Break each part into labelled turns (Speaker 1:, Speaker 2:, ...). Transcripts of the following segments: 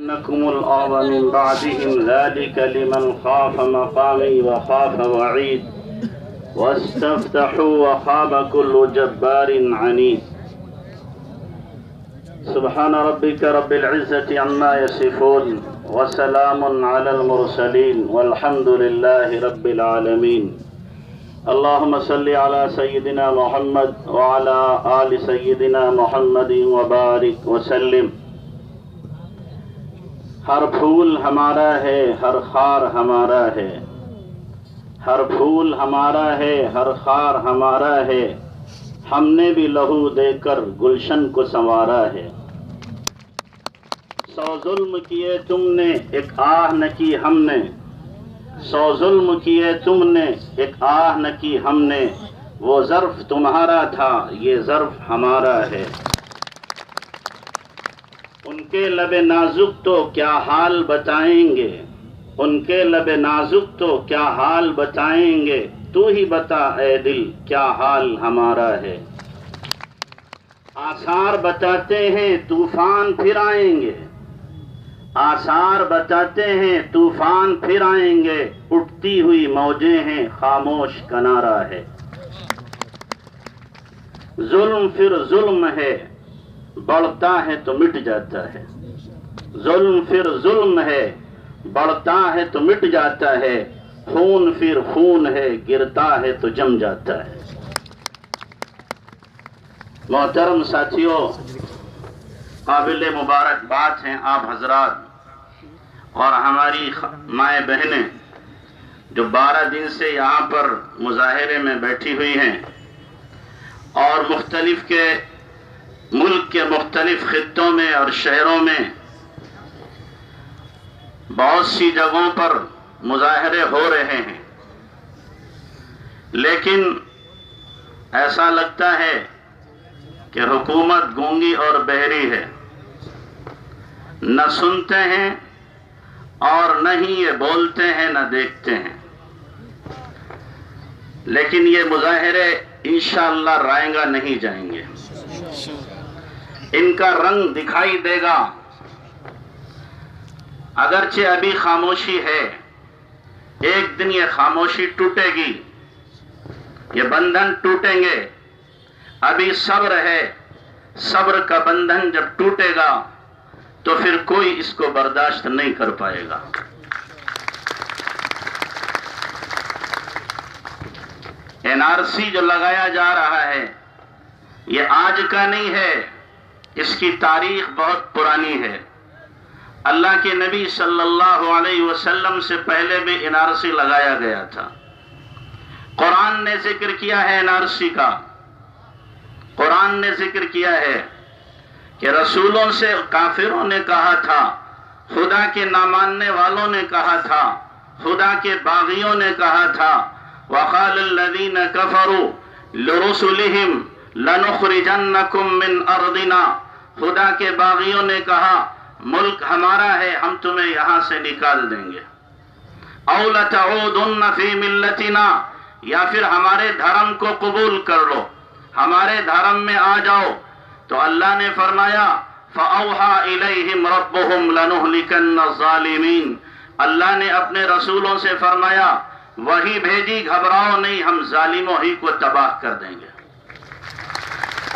Speaker 1: إنكم الأرض من بعدهم ذلك لمن خاف مقامي وخاف وعيد واستفتحوا وخاب كل جبار عنيد. سبحان ربك رب العزة عما يصفون وسلام على المرسلين والحمد لله رب العالمين. اللهم صل على سيدنا محمد وعلى آل سيدنا محمد وبارك وسلم. ہر پھول ہمارا ہے، ہر خار ہمارا ہے، ہر پھول ہمارا ہے، ہر خار ہمارا ہے، ہم نے بھی لہو دے کر گلشن کو سنوارا ہے. 100 ظلم کیے تم نے ایک آہ نہ کی ہم نے، 100 ظلم کیے تم نے ایک آہ نہ کی ہم نے، وہ ظرف تمہارا تھا یہ ظرف ہمارا ہے. ان کے لب نازک تو کیا حال بتائیں گے، ان کے لب نازک تو کیا حال بتائیں گے، تو ہی بتا اے دل کیا حال ہمارا ہے. آثار بتاتے ہیں طوفان پھر آئیں گے، آثار بتاتے ہیں طوفان پھر آئیں گے، اٹھتی ہوئی موجیں ہیں خاموش کنارہ ہے. ظلم پھر ظلم ہے، بڑھتا ہے تو مٹ جاتا ہے. ظلم پھر ظلم ہے، بڑھتا ہے تو مٹ جاتا ہے. خون پھر خون ہے، گرتا ہے تو جم جاتا ہے. محترم ساتھیوں، قابل مبارکباد ہیں آپ حضرات اور ہماری مائیں بہنیں جو 12 دن سے یہاں پر مظاہرے میں بیٹھی ہوئی ہیں اور ملک کے مختلف خطوں میں اور شہروں میں بہت سی جگہوں پر مظاہرے ہو رہے ہیں. لیکن ایسا لگتا ہے کہ حکومت گونگی اور بہری ہے، نہ سنتے ہیں اور نہ ہی یہ بولتے ہیں نہ دیکھتے ہیں. لیکن یہ مظاہرے انشاءاللہ رائیں گا نہیں جائیں گے، ان کا رنگ دکھائی دے گا. اگرچہ ابھی خاموشی ہے، ایک دن یہ خاموشی ٹوٹے گی، یہ بندھن ٹوٹیں گے. ابھی صبر ہے، صبر کا بندھن جب ٹوٹے گا تو پھر کوئی اس کو برداشت نہیں کر پائے گا. NRC جو لگایا جا رہا ہے یہ آج کا نہیں ہے، اس کی تاریخ بہت پرانی ہے. اللہ کے نبی صلی اللہ علیہ وسلم سے پہلے بھی NRC لگایا گیا تھا. قرآن نے ذکر کیا ہے NRC کا. قرآن نے ذکر کیا ہے کہ رسولوں سے کافروں نے کہا تھا، خدا کے نہ ماننے والوں نے کہا تھا، خدا کے باغیوں نے کہا تھا. وَقَالَ الَّذِينَ كَفَرُوا لِرُسُلِهِمْ لَنُخْرِجَنَّكُمْ مِنْ أَرْضِنَا. خدا کے باغیوں نے کہا ملک ہمارا ہے، ہم تمہیں یہاں سے نکال دیں گے. أَوْ لَتَعُودُنَّ فِي مِلَّتِنَا، یا پھر ہمارے دھرم کو قبول کر لو، ہمارے دھرم میں آ جاؤ. تو اللہ نے فرمایا فَأَوْحَى إِلَيْهِمْ رَبُّهُمْ لَنُهْلِكَنَّ الظَّالِمِينَ. اللہ نے اپنے رسولوں سے فرمایا وہی بھیجی، گھبراؤ نہیں، ہم ظالموں ہی کو تباہ کر دیں گے.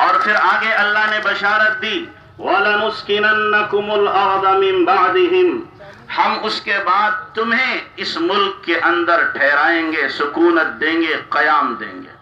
Speaker 1: اور پھر آگے اللہ نے بشارت دی وَلَنُسْكِنَنَّكُمُ الْأَرْضَ مِنْ بَعْدِهِمْ. ہم اس کے بعد تمہیں اس ملک کے اندر ٹھہرائیں گے، سکونت دیں گے، قیام دیں گے.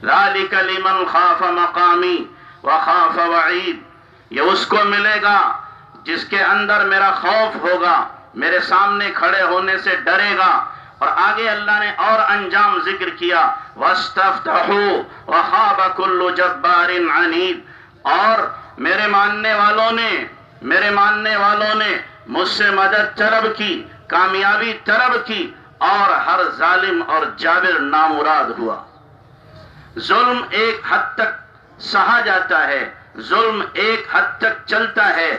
Speaker 1: ذَلِكَ لِمَنْ خَافَ مَقَامِي وَخَافَ وَعِيدِ. یہ اس کو ملے گا جس کے اندر میرا خوف ہوگا، میرے سامنے کھڑے ہونے سے ڈرے گا. اور آگے اللہ نے اور انجام ذکر کیا وَاسْتَفْتَحُوا وَخَابَ كُلُّ جَبَّارٍ عَنِيدٍ. اور میرے ماننے والوں نے مجھ سے مدد طلب کی، کامیابی طلب کی، اور ہر ظالم اور جابر نامراد ہوا. ظلم ایک حد تک سہا جاتا ہے، ظلم ایک حد تک چلتا ہے،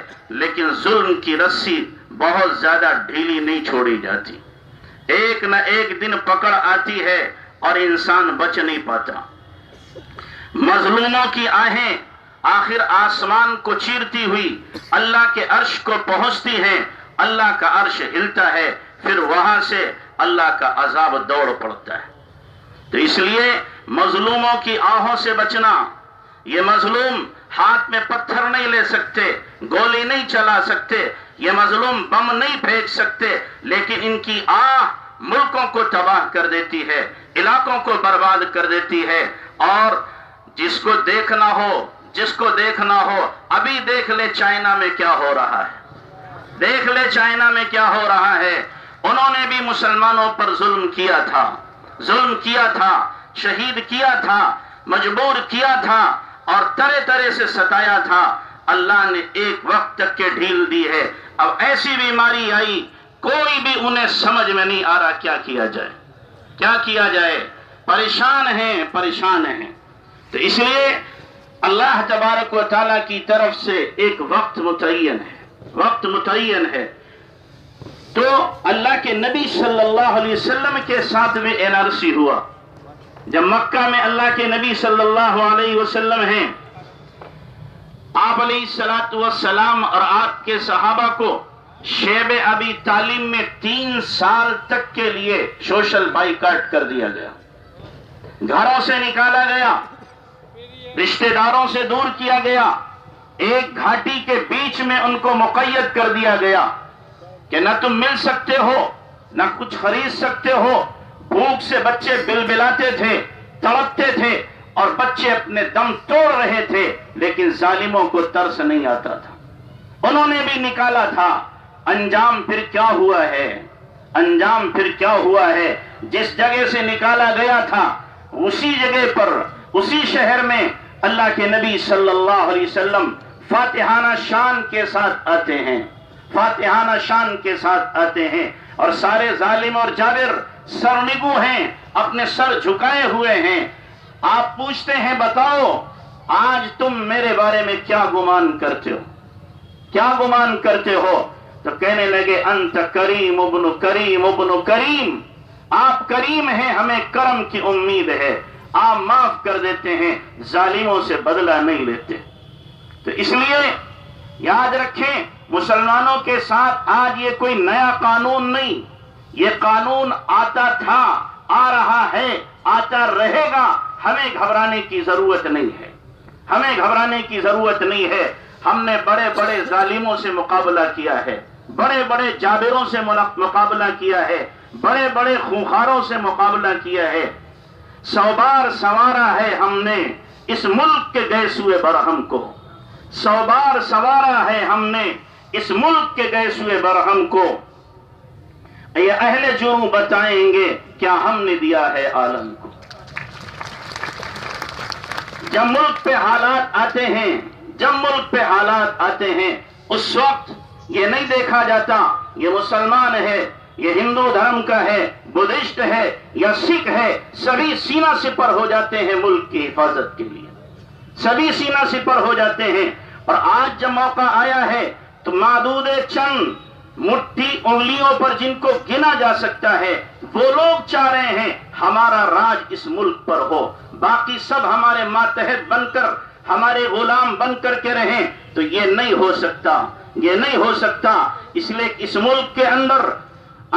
Speaker 1: لیکن ظلم کی رسی بہت زیادہ ڈھیلی نہیں چھوڑی جاتی. ایک نہ ایک دن پکڑ آتی ہے اور انسان بچ نہیں پاتا. مظلوموں کی آہیں آخر آسمان کو چیرتی ہوئی اللہ کے عرش کو پہنچتی ہیں، اللہ کا عرش ہلتا ہے، پھر وہاں سے اللہ کا عذاب دوڑ پڑتا ہے۔ تو اس لیے مظلوموں کی آہوں سے بچنا، یہ مظلوم ہاتھ میں پتھر نہیں لے سکتے، گولی نہیں چلا سکتے، یہ مظلوم بم نہیں پھینک سکتے، لیکن ان کی آہ ملکوں کو تباہ کر دیتی ہے، علاقوں کو برباد کر دیتی ہے۔ اور جس کو دیکھنا ہو ابھی دیکھ لے چائنا میں کیا ہو رہا ہے، دیکھ لے چائنا میں کیا ہو رہا ہے۔ انہوں نے بھی مسلمانوں پر ظلم کیا تھا، شہید کیا تھا، مجبور کیا تھا اور طرح طرح سے ستایا تھا۔ اللہ نے ایک وقت تک کے ڈھیل دی ہے، اب ایسی بیماری آئی کوئی بھی انہیں سمجھ میں نہیں آ رہا کیا کیا جائے، پریشان ہیں۔ تو اس لیے اللہ تبارک و تعالیٰ کی طرف سے ایک وقت متعین ہے۔ تو اللہ کے نبی صلی اللہ علیہ وسلم کے ساتھ میں NRC ہوا۔ جب مکہ میں اللہ کے نبی صلی اللہ علیہ وسلم ہیں، آپ علیہ السلام اور آپ کے صحابہ کو شیب ابی طالب میں 3 سال تک کے لیے سوشل بائیکاٹ کر دیا گیا، گھروں سے نکالا گیا، رشتہ داروں سے دور کیا گیا، ایک گھاٹی کے بیچ میں ان کو مقید کر دیا گیا کہ نہ تم مل سکتے ہو، نہ کچھ خرید سکتے ہو۔ بھوک سے بچے بلبلاتے تھے، تڑپتے تھے اور بچے اپنے دم توڑ رہے تھے، لیکن ظالموں کو ترس نہیں آتا تھا۔ انہوں نے بھی نکالا تھا۔ انجام پھر کیا ہوا ہے؟ جس جگہ سے نکالا گیا تھا اسی جگہ پر، اسی شہر میں اللہ کے نبی صلی اللہ علیہ وسلم فاتحانہ شان کے ساتھ آتے ہیں اور سارے ظالم اور جابر سرنگو ہیں، اپنے سر جھکائے ہوئے ہیں۔ آپ پوچھتے ہیں بتاؤ آج تم میرے بارے میں کیا گمان کرتے ہو؟ تو کہنے لگے انت کریم ابن کریم، آپ کریم ہیں، ہمیں کرم کی امید ہے، آپ معاف کر دیتے ہیں، ظالموں سے بدلہ نہیں لیتے۔ تو اس لیے یاد رکھیں مسلمانوں کے ساتھ آج یہ کوئی نیا قانون نہیں، یہ قانون آتا تھا، آ رہا ہے، آتا رہے گا۔ ہمیں گھبرانے کی ضرورت نہیں ہے۔ ہم نے بڑے بڑے ظالموں سے مقابلہ کیا ہے، بڑے بڑے جابروں سے مقابلہ کیا ہے، بڑے بڑے خونخاروں سے مقابلہ کیا ہے۔ 100 بار سنوارا ہے ہم نے اس ملک کے گیسوئے برہم کو، 100 بار سنوارا ہے ہم نے اس ملک کے گیسوئے برہم کو۔ یہ اہل جرم بتائیں گے کیا ہم نے دیا ہے عالم کو۔ جب ملک پہ حالات آتے ہیں اس وقت یہ نہیں دیکھا جاتا یہ مسلمان ہے، یہ ہندو دھرم کا ہے، بدھسٹ ہے یا سکھ ہے، سبھی سینہ سپر ہو جاتے ہیں ملک کی حفاظت کے لیے، سبھی سینہ سپر ہو جاتے ہیں۔ اور آج جب موقع آیا ہے تو معدود چند مٹھی انگلیوں پر جن کو گنا جا سکتا ہے وہ لوگ چاہ رہے ہیں ہمارا راج اس ملک پر ہو، باقی سب ہمارے ماتحت بن کر، ہمارے غلام بن کر کے رہیں۔ تو یہ نہیں ہو سکتا۔ اس لیے اس ملک کے اندر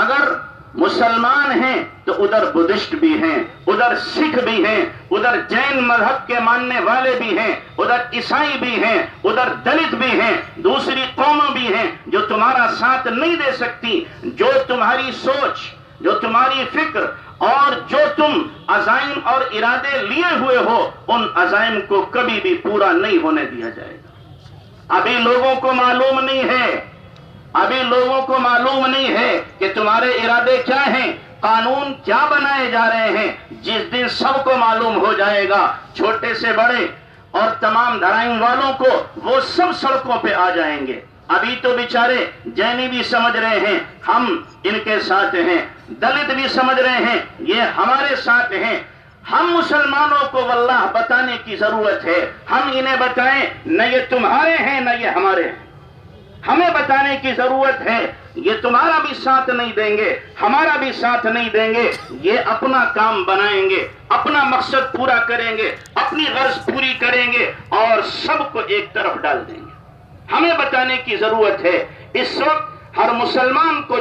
Speaker 1: اگر مسلمان ہیں تو ادھر بدھسٹ بھی ہیں، ادھر سکھ بھی ہیں، ادھر جین مذہب کے ماننے والے بھی ہیں، ادھر عیسائی بھی ہیں، ادھر دلت بھی ہیں، دوسری قومیں بھی ہیں جو تمہارا ساتھ نہیں دے سکتی، جو تمہاری سوچ، جو تمہاری فکر اور جو تم عزائم اور ارادے لیے ہوئے ہو ان عزائم کو کبھی بھی پورا نہیں ہونے دیا جائے گا۔ ابھی لوگوں کو معلوم نہیں ہے کہ تمہارے ارادے کیا ہیں، قانون کیا بنائے جا رہے ہیں۔ جس دن سب کو معلوم ہو جائے گا، چھوٹے سے بڑے اور تمام دھرائم والوں کو، وہ سب سڑکوں پہ آ جائیں گے۔ ابھی تو بیچارے جینی بھی سمجھ رہے ہیں ہم ان کے ساتھ ہیں، دلت بھی سمجھ رہے ہیں یہ ہمارے ساتھ ہیں۔ ہم مسلمانوں کو واللہ بتانے کی ضرورت ہے، ہم انہیں بتائیں نہ یہ تمہارے ہیں نہ یہ ہمارے ہیں، ہمیں بتانے کی ضرورت ہے یہ تمہارا بھی ساتھ نہیں دیں گے، ہمارا بھی ساتھ نہیں دیں گے، یہ اپنا کام بنائیں گے، اپنا مقصد پورا کریں گے، اپنی غرض پوری کریں گے اور سب کو ایک طرف ڈال دیں گے۔ ہمیں بتانے کی ضرورت ہے۔ اس وقت ہر مسلمان کو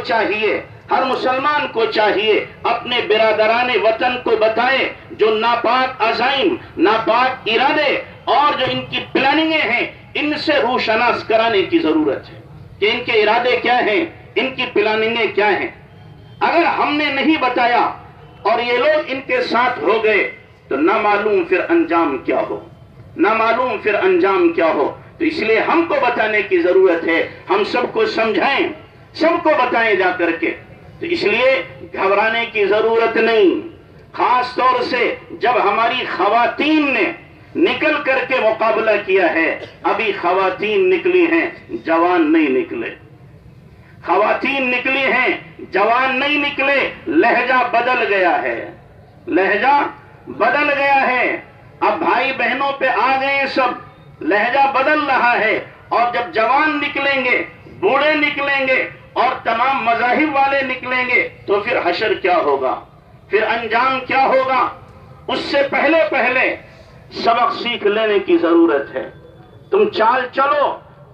Speaker 1: چاہیے اپنے برادران وطن کو بتائے جو ناپاک عزائم، ناپاک ارادے اور جو ان کی پلاننگیں ہیں، ان سے روشناس کرانے کی ضرورت ہے کہ ان کے ارادے کیا ہیں، ان کی پلاننگیں کیا ہیں۔ اگر ہم نے نہیں بتایا اور یہ لوگ ان کے ساتھ ہو گئے تو نہ معلوم پھر انجام کیا ہو، تو اس لیے ہم کو بتانے کی ضرورت ہے، ہم سب کو سمجھائیں، سب کو بتائیں جا کر کے۔ تو اس لیے گھبرانے کی ضرورت نہیں، خاص طور سے جب ہماری خواتین نے نکل کر کے مقابلہ کیا ہے۔ ابھی خواتین نکلی ہیں، جوان نہیں نکلے، خواتین نکلی ہیں، جوان نہیں نکلے، لہجہ بدل گیا ہے، اب بھائی بہنوں پہ آ گئے ہیں، سب لہجہ بدل رہا ہے، اور جب جوان نکلیں گے، بوڑھے نکلیں گے اور تمام مذاہب والے نکلیں گے تو پھر حشر کیا ہوگا، پھر انجام کیا ہوگا۔ اس سے پہلے سبق سیکھ لینے کی ضرورت ہے۔ تم چال چلو،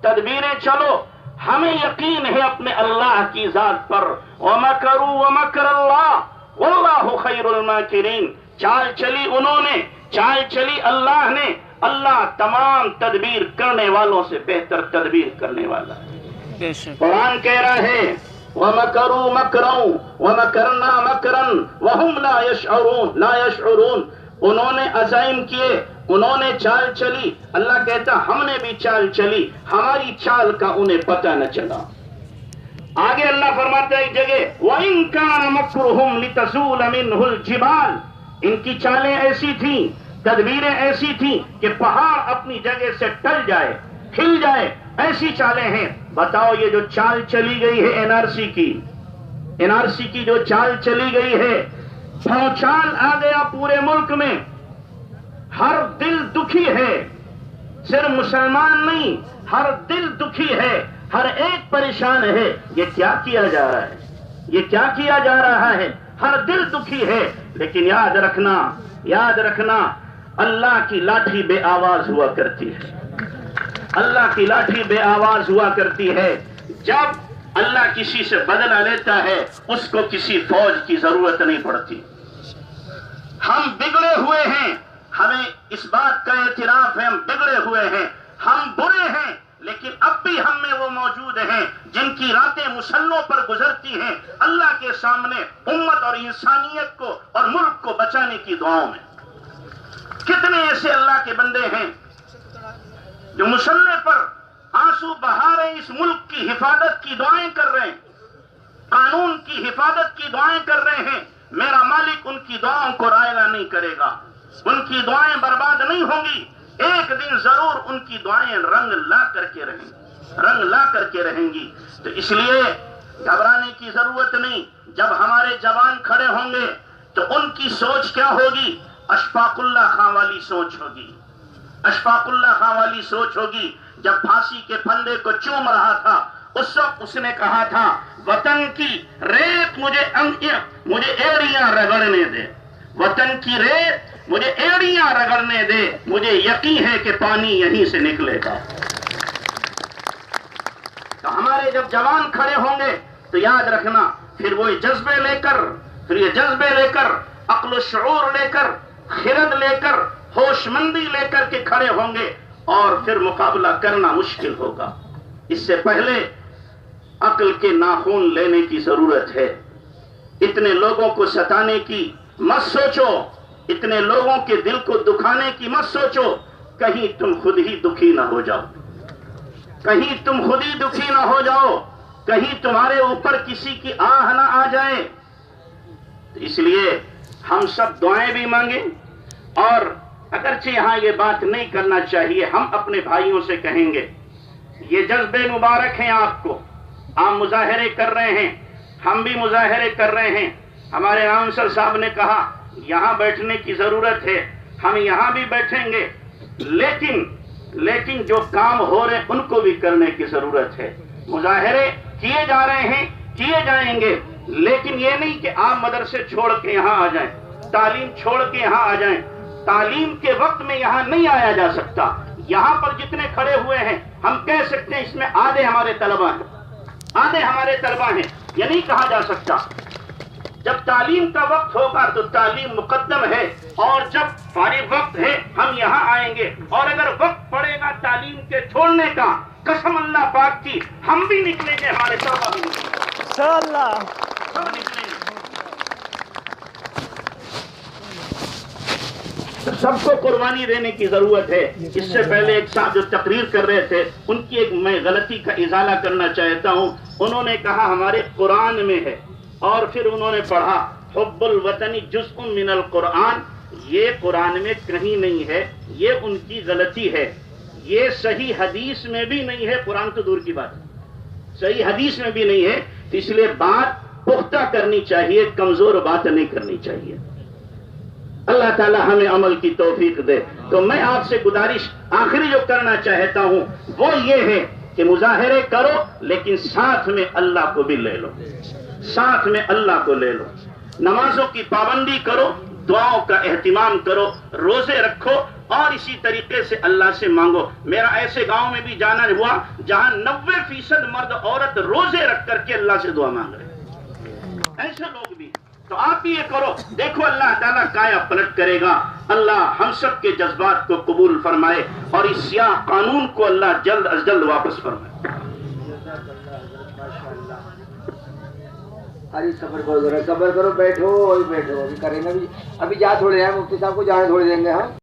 Speaker 1: تدبیریں چلو، ہمیں یقین ہے اپنے اللہ کی ذات پر۔ وَمَكَرُوا وَمَكَرَ اللَّهُ وَاللَّهُ خَيْرُ الْمَاكِرِينَ۔ چال چلی انہوں نے، چال چلی اللہ نے، اللہ تمام تدبیر کرنے والوں سے بہتر تدبیر کرنے والا ہے۔ قرآن کہہ رہا ہے وَمَكَرُوا مَكْرًا وَمَكَرْنَا مَكْرًا وَهُمْ لَا يَشْعُرُونَ۔ انہوں نے عزائم کیے، انہوں نے چال چلی، اللہ کہتا ہم نے بھی چال چلی، ہماری چال کا انہیں پتہ نہ چلا۔ آگے اللہ فرماتا ہے ایک جگہ وَإِن كَانَ مَكْرُهُمْ لِتَزُولَ مِنْهُ الْجِبَالُ۔ ان کی چالیں ایسی تھیں، تدبیریں ایسی تھیں کہ پہاڑ اپنی جگہ سے ٹل جائے، ہل جائے، ایسی چالیں ہیں۔ بتاؤ یہ جو چال چلی گئی ہے این آر سی کی جو چال چلی گئی ہے، بھونچال آ گیا پورے ملک میں، ہر دل دکھی ہے، صرف مسلمان نہیں، ہر دل دکھی ہے، ہر ایک پریشان ہے۔ یہ کیا کیا جا رہا ہے، ہر دل دکھی ہے۔ لیکن یاد رکھنا اللہ کی لاٹھی بے آواز ہوا کرتی ہے، اللہ کی لاٹھی بے آواز ہوا کرتی ہے۔ جب اللہ کسی سے بدلہ لیتا ہے اس کو کسی فوج کی ضرورت نہیں پڑتی۔ ہم بگڑے ہوئے ہیں، ہمیں اس بات کا اعتراف ہے، ہم بگڑے ہوئے ہیں، ہم برے ہیں، لیکن اب بھی ہم میں وہ موجود ہیں جن کی راتیں مسلوں پر گزرتی ہیں اللہ کے سامنے امت اور انسانیت کو اور ملک کو بچانے کی دعاؤں میں۔ کتنے ایسے اللہ کے بندے ہیں جو مسلح پر آنسو بہا رہے ہیں، اس ملک کی حفاظت کی دعائیں کر رہے ہیں، قانون کی حفاظت کی دعائیں کر رہے ہیں۔ میرا مالک ان کی دعاؤں کو رائگاں نہیں کرے گا، ان کی دعائیں برباد نہیں ہوں گی، ایک دن ضرور ان کی دعائیں رنگ لا کر کے رہیں گی۔ تو اس لیے گھبرانے کی ضرورت نہیں۔ جب ہمارے جوان کھڑے ہوں گے تو ان کی سوچ کیا ہوگی؟ اشفاق اللہ خان والی سوچ ہوگی، اشفاق اللہ خان والی سوچ ہوگی۔ جب پھانسی کے پھندے کو چوم رہا تھا اس وقت اس نے کہا تھا وطن کی ریت مجھے ایڑیاں رگڑنے دے، وطن کی ریت مجھے ایڑیاں رگڑنے دے، مجھے یقین ہے کہ پانی یہیں سے نکلے گا۔ تو ہمارے جب جوان کھڑے ہوں گے تو یاد رکھنا پھر وہ جذبے لے کر عقل و شعور لے کر، خرد لے کر، ہوش مندی لے کر کے کھڑے ہوں گے اور پھر مقابلہ کرنا مشکل ہوگا۔ اس سے پہلے عقل کے ناخون لینے کی ضرورت ہے۔ اتنے لوگوں کو ستانے کی مت سوچو، اتنے لوگوں کے دل کو دکھانے کی مت سوچو، کہیں تم خود ہی دکھی نہ ہو جاؤ، کہیں تمہارے اوپر کسی کی آہ نہ آ جائے۔ اس لیے ہم سب دعائیں بھی مانگیں، اور اگرچہ یہاں یہ بات نہیں کرنا چاہیے، ہم اپنے بھائیوں سے کہیں گے یہ جذبے مبارک ہیں آپ کو، آپ مظاہرے کر رہے ہیں، ہم بھی مظاہرے کر رہے ہیں۔ ہمارے آنسر صاحب نے کہا یہاں بیٹھنے کی ضرورت ہے، ہم یہاں بھی بیٹھیں گے، لیکن جو کام ہو رہے ان کو بھی کرنے کی ضرورت ہے۔ مظاہرے کیے جا رہے ہیں، کیے جائیں گے، لیکن یہ نہیں کہ آپ مدرسے چھوڑ کے یہاں آ جائیں، تعلیم چھوڑ کے یہاں آ جائیں۔ تعلیم کے وقت میں یہاں نہیں آیا جا سکتا۔ یہاں پر جتنے کھڑے ہوئے ہیں ہم کہہ سکتے ہیں اس میں آدھے ہمارے طلبہ ہیں، آدھے ہمارے طلبہ ہیں، یہ نہیں کہا جا سکتا۔ جب تعلیم کا وقت ہوگا تو تعلیم مقدم ہے، اور جب فارغ وقت ہے ہم یہاں آئیں گے، اور اگر وقت پڑے گا تعلیم کے چھوڑنے کا، قسم اللہ پاک کی ہم بھی نکلیں گے، ہمارے طلبہ بھی نکلیں گے،
Speaker 2: انشاءاللہ
Speaker 1: سب نکلیں گے۔ سب کو قربانی دینے کی ضرورت ہے۔ اس سے پہلے ایک صاحب جو تقریر کر رہے تھے ان کی ایک میں غلطی کا ازالہ کرنا چاہتا ہوں۔ انہوں نے کہا ہمارے قرآن میں ہے، اور پھر انہوں نے پڑھا حب الوطنی جزء من القرآن، یہ قرآن میں کہیں نہیں ہے، یہ ان کی غلطی ہے، یہ صحیح حدیث میں بھی نہیں ہے، قرآن تو دور کی بات ہے، صحیح حدیث میں بھی نہیں ہے، اس لیے بات پختہ کرنی چاہیے، کمزور بات نہیں کرنی چاہیے۔ اللہ تعالی ہمیں عمل کی توفیق دے۔ تو میں آپ سے گزارش آخری جو کرنا چاہتا ہوں وہ یہ ہے کہ مظاہرے کرو لیکن ساتھ میں اللہ کو بھی لے لو، ساتھ میں اللہ کو لے لو، نمازوں کی پابندی کرو، دعاؤں کا اہتمام کرو، روزے رکھو، اور اسی طریقے سے اللہ سے مانگو۔ میرا ایسے گاؤں میں بھی جانا ہوا جہاں 90% مرد عورت روزے رکھ کر کے اللہ سے دعا مانگ رہے ہیں، ایسے لوگ بھی۔ تو آپ بھی یہ کرو، دیکھو اللہ تعالیٰ کایا پلٹ کرے گا۔ اللہ ہم سب کے جذبات کو قبول فرمائے، اور اس سیاہ قانون کو اللہ جلد از جلد واپس فرمائے۔
Speaker 3: ہری صبر کرو، ذرا صبر کرو، بیٹھو ابھی بیٹھو، ابھی کریں گے، ابھی جا تھوڑے ہیں، مفتی صاحب کو جانے تھوڑے دیں گے ہم۔